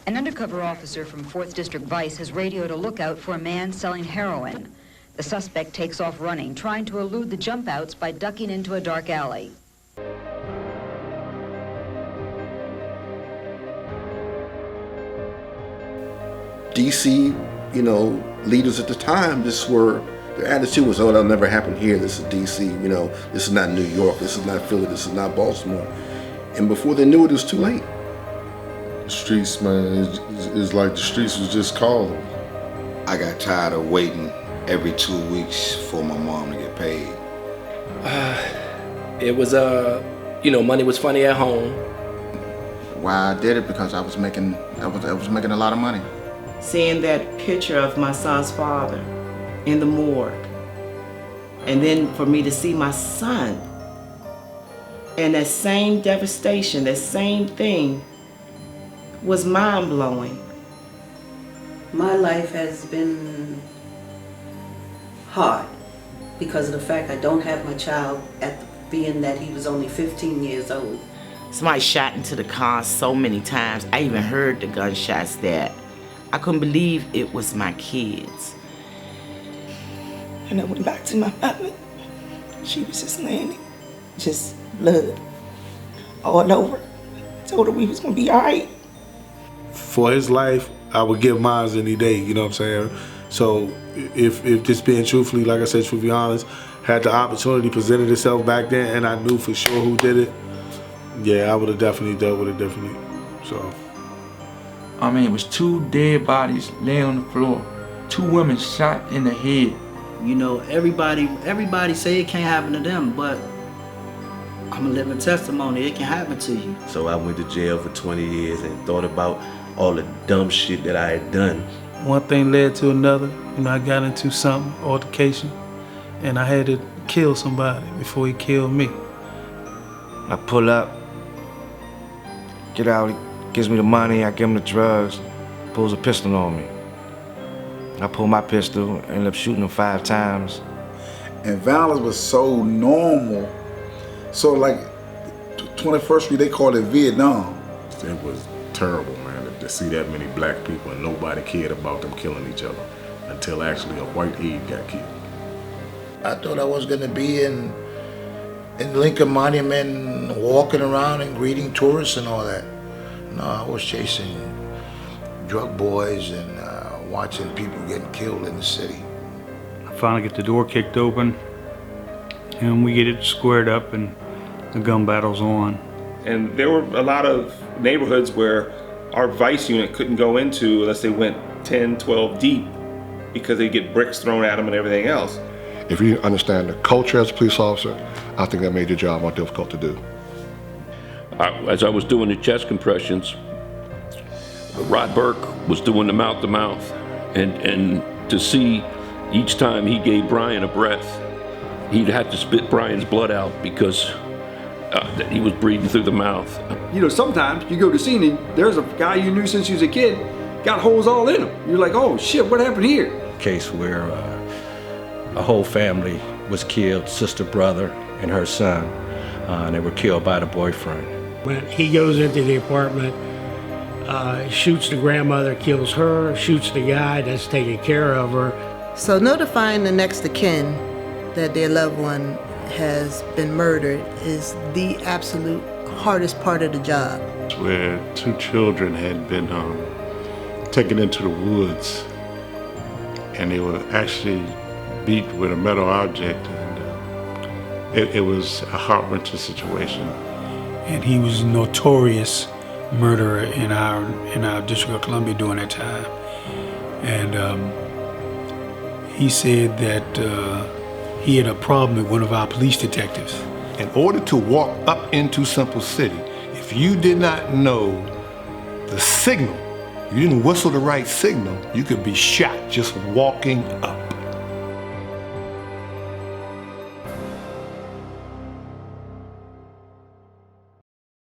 An undercover officer from 4th District Vice has radioed a lookout for a man selling heroin. The suspect takes off running, trying to elude the jump outs by ducking into a dark alley. DC, leaders at the time, their attitude was, oh, that'll never happen here. This is DC, this is not New York, this is not Philly, this is not Baltimore. And before they knew it was too late. The streets, man, it's like the streets was just calling. I got tired of waiting every 2 weeks for my mom to get paid. It was, money was funny at home. Why I did it, because I was making a lot of money. Seeing that picture of my son's father in the morgue, and then for me to see my son, and that same devastation, that same thing, was mind-blowing. My life has been hard because of the fact I don't have my child, being that he was only 15 years old. Somebody shot into the car so many times. I even heard the gunshots there. I couldn't believe it was my kids. And I went back to my mother. She was just laying, just blood all over. I told her we was gonna be all right. For his life, I would give mine any day, you know what I'm saying? So if just being truthfully, like I said, truthfully honest, had the opportunity presented itself back then and I knew for sure who did it, yeah, I would have definitely dealt with it differently, so. I mean, it was 2 dead bodies laying on the floor, 2 women shot in the head. Everybody say it can't happen to them, but I'm a living testimony, it can happen to you. So I went to jail for 20 years and thought about all the dumb shit that I had done. One thing led to another. I got into something, altercation, and I had to kill somebody before he killed me. I pull up, get out, he gives me the money, I give him the drugs, pulls a pistol on me. I pull my pistol, end up shooting him 5 times. And violence was so normal. So like 21st Street, they called it Vietnam. It was terrible, man, to see that many black people and nobody cared about them killing each other until actually a white aide got killed. I thought I was gonna be in Lincoln Monument walking around and greeting tourists and all that. No, I was chasing drug boys and watching people getting killed in the city. I finally get the door kicked open and we get it squared up and the gun battle's on. And there were a lot of neighborhoods where our vice unit couldn't go into unless they went 10, 12 deep because they get bricks thrown at them and everything else. If you understand the culture as a police officer, I think that made your job more difficult to do. As I was doing the chest compressions, Rod Burke was doing the mouth-to-mouth, and to see each time he gave Brian a breath, he'd have to spit Brian's blood out because he was breathing through the mouth. Sometimes you go to scene and there's a guy you knew since you was a kid, got holes all in him. You're like, oh shit, what happened here? Case where a whole family was killed, sister, brother, and her son, and they were killed by the boyfriend. When he goes into the apartment, shoots the grandmother, kills her, shoots the guy that's taking care of her. So notifying the next of kin that their loved one has been murdered is the absolute hardest part of the job. Where 2 children had been taken into the woods and they were actually beat with a metal object, and it was a heart-wrenching situation. And he was a notorious murderer in our District of Columbia during that time. And he said that he had a problem with one of our police detectives. In order to walk up into Simple City, if you did not know the signal, you didn't whistle the right signal, you could be shot just walking up.